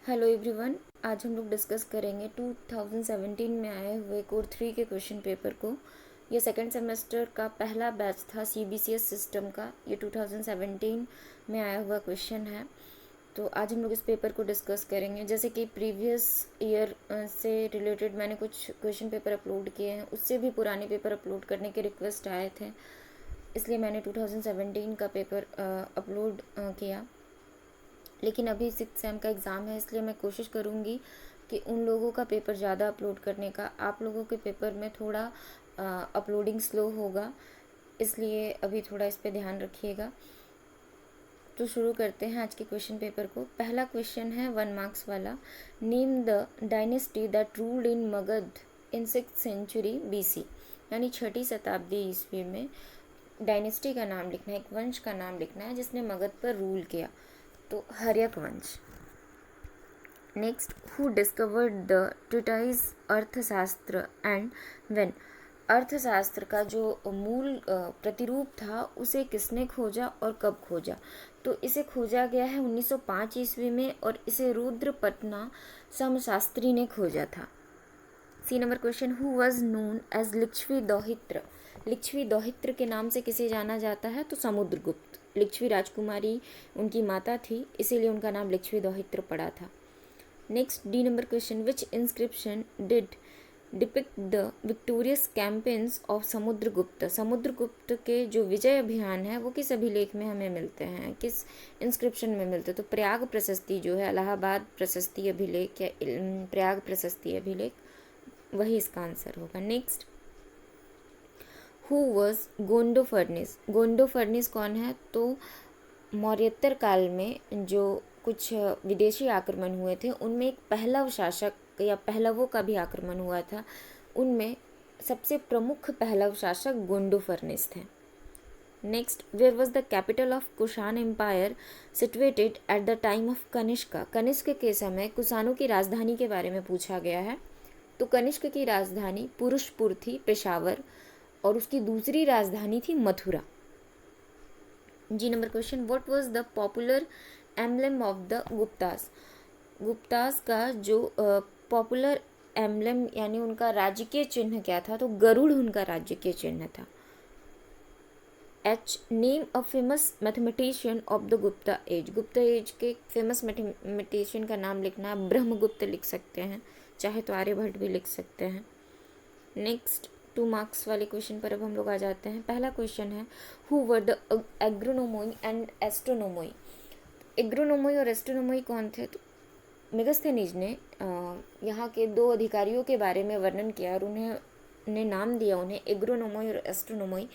Hello everyone. आज हम लोग डिस्कस करेंगे 2017 में आए हुए कोर 3 के क्वेश्चन पेपर को। ये सेकेंड सेमेस्टर का पहला बैच था सीबीसीएस सिस्टम का। ये 2017 में आया हुआ क्वेश्चन है। तो आज हम लोग इस पेपर को डिस्कस करेंगे। जैसे कि प्रीवियस ईयर से रिलेटेड मैंने कुछ क्वेश्चन पेपर अपलोड किए हैं, उससे भी पुराने पेपर अपलोड करने के रिक्वेस्ट आए थे, इसलिए मैंने 2017 का पेपर अपलोड किया। लेकिन अभी 6th सेम का एग्ज़ाम है, इसलिए मैं कोशिश करूँगी कि उन लोगों का पेपर ज़्यादा अपलोड करने का। आप लोगों के पेपर में थोड़ा अपलोडिंग स्लो होगा, इसलिए अभी थोड़ा इस पे ध्यान रखिएगा। तो शुरू करते हैं आज के क्वेश्चन पेपर को। पहला क्वेश्चन है 1 मार्क्स वाला। Name the dynasty that ruled in Magadh in 6th century BC, यानी 6ठी शताब्दी ईस्वी में डायनेस्टी का नाम लिखना है, एक वंश का नाम लिखना है जिसने मगध पर रूल किया। तो हर्यक वंश। Next, who discovered the treatise अर्थशास्त्र एंड व्हेन। अर्थशास्त्र का जो मूल प्रतिरूप था उसे किसने खोजा और कब खोजा? तो इसे खोजा गया है 1905 ईस्वी में, और इसे रुद्रपटना समशास्त्री ने खोजा था। C number question, who was known as Lichchhavi दौहित्र। लिच्छवी दौहित्र के नाम से किसे जाना जाता है? तो समुद्रगुप्त। लिच्छवी राजकुमारी उनकी माता थी, इसीलिए उनका नाम लिच्छवी दौहित्र पड़ा था। Next, D number question, which inscription did depict the victorious campaigns of Samudragupta. Samudragupta के जो विजय अभियान है वो किस अभिलेख में हमें मिलते हैं, किस इंस्क्रिप्शन में मिलते हैं? तो प्रयाग प्रशस्ति जो है, इलाहाबाद प्रशस्ति अभिलेख या प्रयाग प्रशस्ति अभिलेख, वही इसका आंसर होगा। Next, who was Gondophernes. Gondophernes कौन है? तो मौर्योत्तर काल में जो कुछ विदेशी आक्रमण हुए थे उनमें एक पहलव शासक या पहलवों का भी आक्रमण हुआ था, उनमें सबसे प्रमुख पहलव शासक गोंडोफर्निस थे। Next, where was the capital of Kushan empire situated at the time of Kanishka. Kanishka के समय कुषाणों की राजधानी के बारे में पूछा गया है। तो कनिष्क की राजधानी पुरुषपुर थी, पेशावर, और उसकी दूसरी राजधानी थी Mathura. G number question, what was the popular emblem of the Guptas. Guptas का जो पॉपुलर एम्बलम यानी उनका राजकीय चिन्ह क्या था? तो गरुड़ उनका राजकीय चिन्ह था। H, name a famous mathematician of the Gupta age. Gupta age के फेमस मैथमेटिशियन का नाम लिखना है। ब्रह्मगुप्त लिख सकते हैं, चाहे तो आर्यभट्ट भी लिख सकते हैं। नेक्स्ट, 2 मार्क्स वाले क्वेश्चन पर अब हम लोग आ जाते हैं। पहला क्वेश्चन है, हु वर द एग्रोनोमोई एंड एस्ट्रोनोमोई। एग्रोनोमोई और एस्ट्रोनोमोई कौन थे? तो मेगस्थनीज ने यहाँ के 2 अधिकारियों के बारे में वर्णन किया और उन्हें नाम दिया, उन्हें एग्रोनोमोई और एस्ट्रोनोमोई।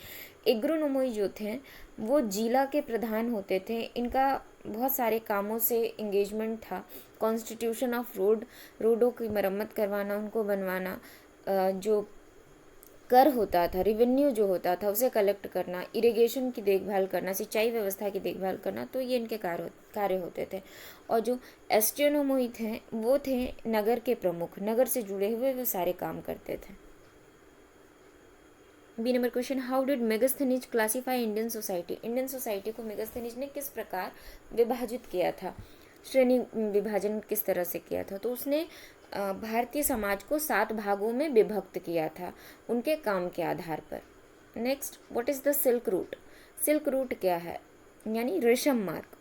एग्रोनोमोई जो थे वो जिला के प्रधान होते थे। इनका बहुत सारे कामों से इंगेजमेंट था। कॉन्स्टिट्यूशन ऑफ रोडों की मरम्मत करवाना, उनको बनवाना, जो कर होता था, रेवेन्यू जो होता था उसे कलेक्ट करना, इरिगेशन की देखभाल करना, सिंचाई व्यवस्था की देखभाल करना, तो ये इनके कार्य होते थे। और जो एस्ट्रोनोमोई थे वो थे नगर के प्रमुख, नगर से जुड़े हुए वो सारे काम करते थे। B number question, how did Megasthenes classify Indian society. Indian society को मेगास्थनीज ने किस प्रकार विभाजित किया था, श्रेणी विभाजन किस तरह से किया था? तो उसने भारतीय समाज को 7 भागों में विभक्त किया था उनके काम के आधार पर। Next, what is the silk route. Silk route क्या है? यानी रेशम मार्ग।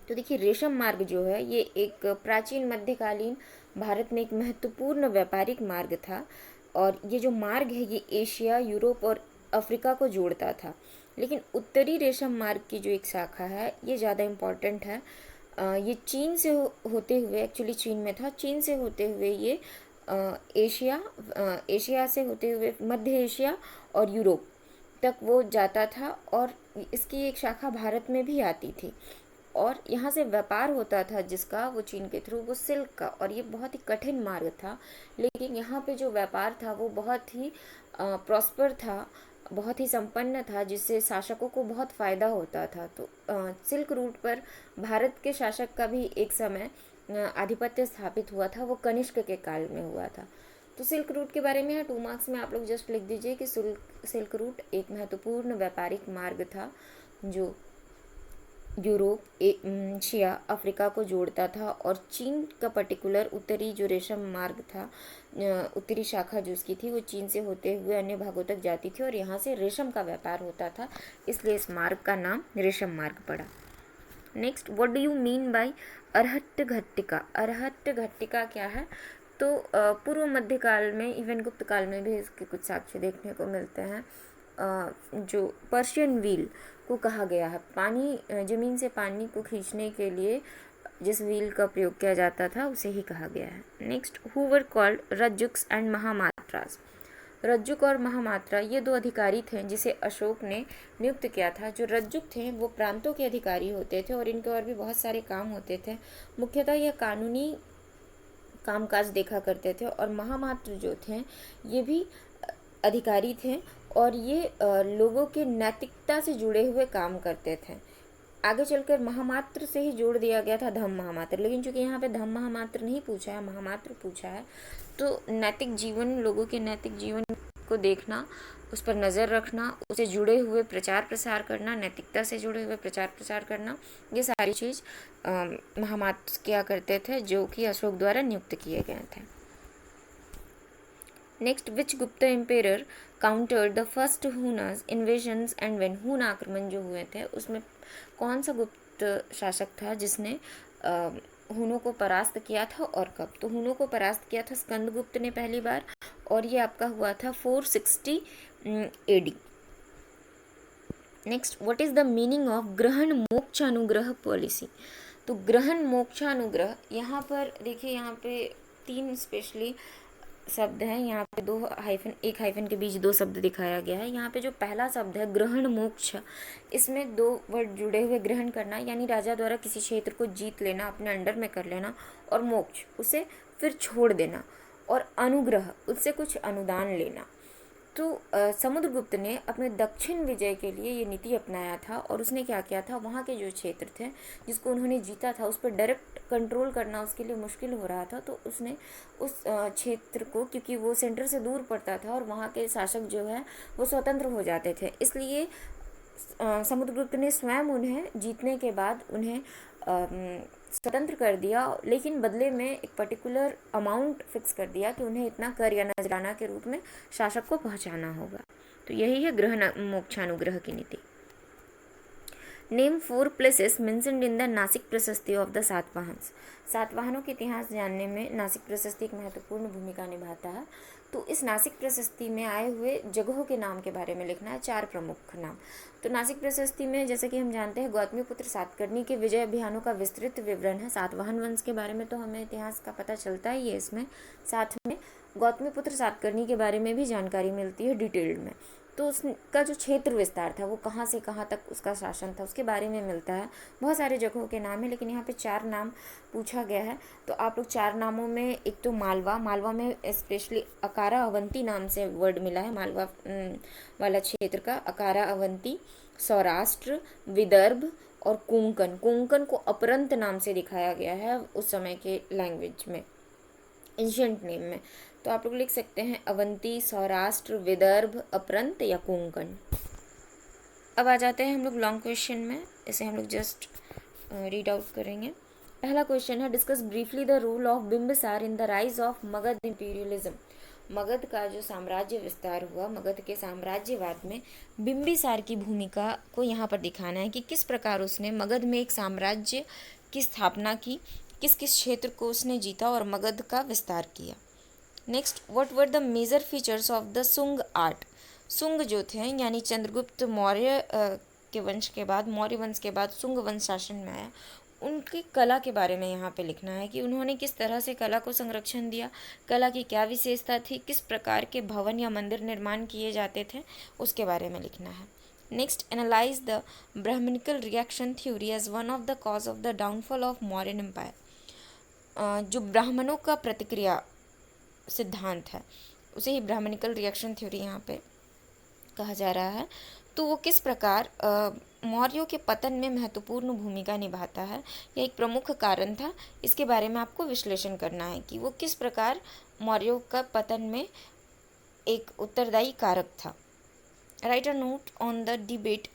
तो देखिए, रेशम मार्ग जो है ये एक प्राचीन मध्यकालीन भारत में एक महत्वपूर्ण व्यापारिक मार्ग था, और ये जो मार्ग है ये एशिया, यूरोप और अफ्रीका को जोड़ता था। लेकिन उत्तरी रेशम मार्ग की जो एक शाखा है ये ज़्यादा इम्पॉर्टेंट है। ये चीन से होते हुए, एक्चुअली चीन में था, चीन से होते हुए ये एशिया से होते हुए मध्य एशिया और यूरोप तक वो जाता था, और इसकी एक शाखा भारत में भी आती थी, और यहाँ से व्यापार होता था जिसका, वो चीन के थ्रू, वो सिल्क का। और ये बहुत ही कठिन मार्ग था, लेकिन यहाँ पे जो व्यापार था वो बहुत ही प्रॉस्पर था, बहुत ही संपन्न था, जिससे शासकों को बहुत फ़ायदा होता था। तो सिल्क रूट पर भारत के शासक का भी एक समय आधिपत्य स्थापित हुआ था, वो कनिष्क के काल में हुआ था। तो सिल्क रूट के बारे में है 2 मार्क्स में आप लोग जस्ट लिख दीजिए कि सिल्क रूट एक महत्वपूर्ण व्यापारिक मार्ग था जो यूरोप, एशिया, अफ्रीका को जोड़ता था और चीन का पर्टिकुलर उत्तरी जो रेशम मार्ग था, उत्तरी शाखा जो उसकी थी वो चीन से होते हुए अन्य भागों तक जाती थी और यहाँ से रेशम का व्यापार होता था, इसलिए इस मार्ग का नाम रेशम मार्ग पड़ा। Next, what do you mean by arahatta ghattika? अरहट्ट घट्टिका क्या है? तो पूर्व मध्य काल में, इवन गुप्त काल में भी इसके कुछ साक्ष्य देखने को मिलते हैं। जो पर्शियन व्हील को कहा गया है, पानी, ज़मीन से पानी को खींचने के लिए जिस व्हील का प्रयोग किया जाता था उसे ही कहा गया है। Next, who were called rajjukas and mahamatras? रज्जुक और महामात्रा ये दो अधिकारी थे जिसे अशोक ने नियुक्त किया था। जो रज्जुक थे वो प्रांतों के अधिकारी होते थे और इनके और भी बहुत सारे काम होते थे, मुख्यतः यह कानूनी कामकाज देखा करते थे। और महामात्र जो थे ये भी अधिकारी थे और ये लोगों के नैतिकता से जुड़े हुए काम करते थे। आगे चलकर महामात्र से ही जोड़ दिया गया था धम्म महामात्र, लेकिन चूंकि यहाँ पे धम्म महामात्र नहीं पूछा है, महामात्र पूछा है, तो नैतिक जीवन, लोगों के नैतिक जीवन को देखना, उस पर नज़र रखना, उसे जुड़े हुए प्रचार प्रसार करना, नैतिकता से जुड़े हुए प्रचार प्रसार करना, ये सारी चीज़ महामात्र किया करते थे, जो कि अशोक द्वारा नियुक्त किए गए थे। Next, which Gupta ampere countered the first Huns invasions and when? हुन आक्रमण जो हुए थे उसमें कौन सा गुप्त शासक था जिसने हुनों को परास्त किया था और कब? तो हुनों को परास्त किया था स्कंदगुप्त ने पहली बार, और ये आपका हुआ था 460 AD। Next, what is the meaning of ग्रहण मोक्षानुग्रह पॉलिसी? तो ग्रहण मोक्षानुग्रह, यहाँ पर देखिए, यहाँ पे 3 स्पेशली शब्द हैं, यहाँ पे 2 हाइफन, एक हाइफन के बीच 2 शब्द दिखाया गया है। यहाँ पे जो पहला शब्द है ग्रहण मोक्ष, इसमें 2 वर्ड जुड़े हुए, ग्रहण करना यानी राजा द्वारा किसी क्षेत्र को जीत लेना, अपने अंडर में कर लेना, और मोक्ष उसे फिर छोड़ देना, और अनुग्रह उससे कुछ अनुदान लेना। तो समुद्रगुप्त ने अपने दक्षिण विजय के लिए ये नीति अपनाया था और उसने क्या किया था, वहाँ के जो क्षेत्र थे जिसको उन्होंने जीता था उस पर डायरेक्ट कंट्रोल करना उसके लिए मुश्किल हो रहा था, तो उसने उस क्षेत्र को, क्योंकि वो सेंटर से दूर पड़ता था और वहाँ के शासक जो है वो स्वतंत्र हो जाते थे, इसलिए समुद्रगुप्त ने स्वयं उन्हें जीतने के बाद उन्हें स्वतंत्र कर दिया, लेकिन बदले में एक पर्टिकुलर अमाउंट फिक्स कर दिया कि उन्हें इतना कर या नजराना के रूप में शासक को पहुंचाना होगा। तो यही है ग्रहण मोक्षानुग्रह की नीति। Name 4 places mentioned in the Nashik प्रशस्ति ऑफ द सातवाहन्स। सातवाहनों के इतिहास जानने में नासिक प्रशस्ति एक महत्वपूर्ण भूमिका निभाता है। तो इस नासिक प्रशस्ति में आए हुए जगहों के नाम के बारे में लिखना है, 4 प्रमुख नाम। तो नासिक प्रशस्ति में जैसे कि हम जानते हैं गौतमीपुत्र सातकर्णी के विजय अभियानों का विस्तृत विवरण है। सातवाहन वंश के बारे में तो हमें इतिहास का पता चलता ही है, इसमें साथ में गौतमीपुत्र सातकर्णी के बारे में भी जानकारी मिलती है डिटेल्ड में। तो उसका जो क्षेत्र विस्तार था वो कहाँ से कहाँ तक उसका शासन था उसके बारे में मिलता है। बहुत सारे जगहों के नाम है, लेकिन यहाँ पे 4 नाम पूछा गया है। तो आप लोग 4 नामों में, एक तो मालवा में स्पेशली अकारा अवंती नाम से वर्ड मिला है, मालवा वाला क्षेत्र का अकारा अवंती, सौराष्ट्र, विदर्भ और कोंकण को अपरंत नाम से दिखाया गया है उस समय के लैंग्वेज में, एंशिएंट नेम में। तो आप लोग लिख सकते हैं अवंती, सौराष्ट्र, विदर्भ, अपरंत या कोंकण। अब आ जाते हैं हम लोग लॉन्ग क्वेश्चन में, इसे हम लोग जस्ट रीड आउट करेंगे। पहला क्वेश्चन है, discuss briefly the role of Bimbisara in the rise of Magadh imperialism. Magadh का जो साम्राज्य विस्तार हुआ, मगध के साम्राज्यवाद में बिंबिसार की भूमिका को यहाँ पर दिखाना है कि किस प्रकार उसने मगध में एक साम्राज्य की स्थापना की, किस किस क्षेत्र को उसने जीता और मगध का विस्तार किया। Next, what were the major features of the Sunga art. Sunga जो थे यानी चंद्रगुप्त मौर्य के वंश के बाद, मौर्य वंश के बाद सुंग वंश शासन में आया, उनकी कला के बारे में यहाँ पे लिखना है कि उन्होंने किस तरह से कला को संरक्षण दिया, कला की क्या विशेषता थी, किस प्रकार के भवन या मंदिर निर्माण किए जाते थे, उसके बारे में लिखना है। Next, analyse the Brahmanical reaction theory as one of the cause of the downfall of Mauryan empire. जो ब्राह्मणों का प्रतिक्रिया सिद्धांत है उसे ही ब्राह्मणिकल रिएक्शन थ्योरी यहाँ पे कहा जा रहा है। तो वो किस प्रकार मौर्यों के पतन में महत्वपूर्ण भूमिका निभाता है, यह एक प्रमुख कारण था। इसके बारे में आपको विश्लेषण करना है कि वो किस प्रकार मौर्यों का पतन में एक उत्तरदायी कारक था। Write a note on the debate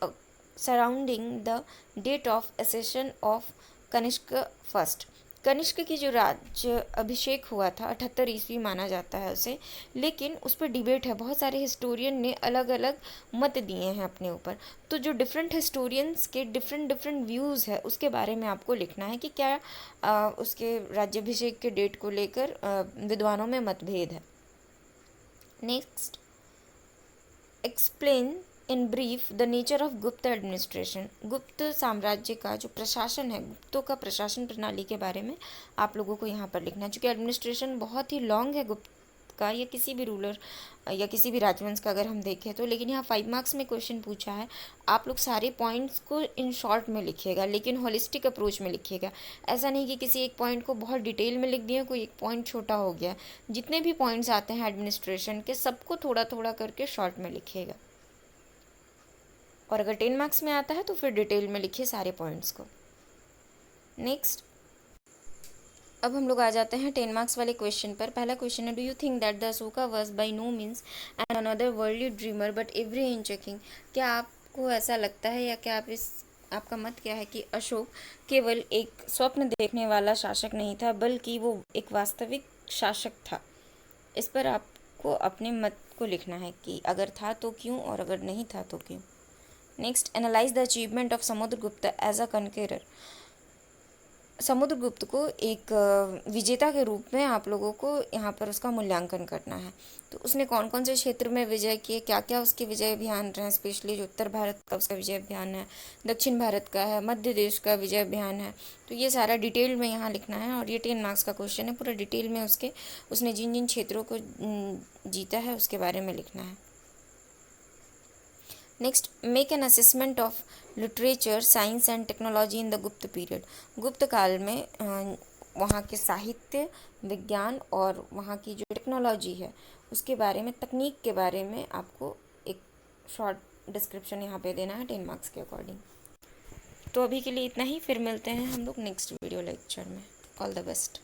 surrounding the date of accession of Kanishka first. Kanishka की जो राज्य अभिषेक हुआ था 78 ईस्वी माना जाता है उसे, लेकिन उस पर डिबेट है, बहुत सारे हिस्टोरियन ने अलग अलग मत दिए हैं अपने ऊपर। तो जो डिफरेंट हिस्टोरियंस के डिफरेंट डिफरेंट व्यूज़ है उसके बारे में आपको लिखना है कि क्या उसके राज्याभिषेक के डेट को लेकर विद्वानों में मतभेद है। Next, explain in brief the nature of गुप्त एडमिनिस्ट्रेशन। गुप्त साम्राज्य का जो प्रशासन है, गुप्तों का प्रशासन प्रणाली के बारे में आप लोगों को यहाँ पर लिखना है। चूँकि एडमिनिस्ट्रेशन बहुत ही लॉन्ग है गुप्त का, या किसी भी रूलर या किसी भी राजवंश का अगर हम देखें तो, लेकिन यहाँ 5 मार्क्स में क्वेश्चन पूछा है। आप लोग सारे पॉइंट्स को इन शॉर्ट में लिखिएगा, लेकिन होलिस्टिक अप्रोच में लिखिएगा। ऐसा नहीं कि किसी एक पॉइंट को बहुत डिटेल में लिख दिया, कोई एक पॉइंट छोटा हो गया। जितने भी पॉइंट्स आते हैं एडमिनिस्ट्रेशन के, सबको थोड़ा थोड़ा करके शॉर्ट में लिखिएगा। और अगर 10 मार्क्स में आता है तो फिर डिटेल में लिखिए सारे पॉइंट्स को। नेक्स्ट, अब हम लोग आ जाते हैं 10 मार्क्स वाले क्वेश्चन पर। पहला क्वेश्चन है, do you think that the Ashoka was by no means an another worldly dreamer but every in checking. क्या आपको ऐसा लगता है, या क्या आपका मत क्या है कि अशोक केवल एक स्वप्न देखने वाला शासक नहीं था, बल्कि वो एक वास्तविक शासक था। इस पर आपको अपने मत को लिखना है कि अगर था तो क्यों, और अगर नहीं था तो क्यों। Next, analyse the achievement of Samudragupta as a conqueror. Samudragupta को एक विजेता के रूप में आप लोगों को यहाँ पर उसका मूल्यांकन करना है। तो उसने कौन कौन से क्षेत्र में विजय किए, क्या क्या उसके विजय अभियान रहे, स्पेशली जो उत्तर भारत का उसका विजय अभियान है, दक्षिण भारत का है, मध्य देश का विजय अभियान है। तो ये सारा डिटेल में यहाँ लिखना है, और ये 10 मार्क्स का क्वेश्चन है। पूरा डिटेल में उसने जिन जिन क्षेत्रों को जीता है उसके बारे में लिखना है। Next, make an assessment of literature, science and technology in the गुप्त पीरियड। गुप्त काल में वहाँ के साहित्य, विज्ञान और वहाँ की जो टेक्नोलॉजी है उसके बारे में, तकनीक के बारे में आपको एक शॉर्ट डिस्क्रिप्शन यहाँ पे देना है 10 मार्क्स के अकॉर्डिंग। तो अभी के लिए इतना ही, फिर मिलते हैं हम लोग नेक्स्ट वीडियो लेक्चर में। All the best.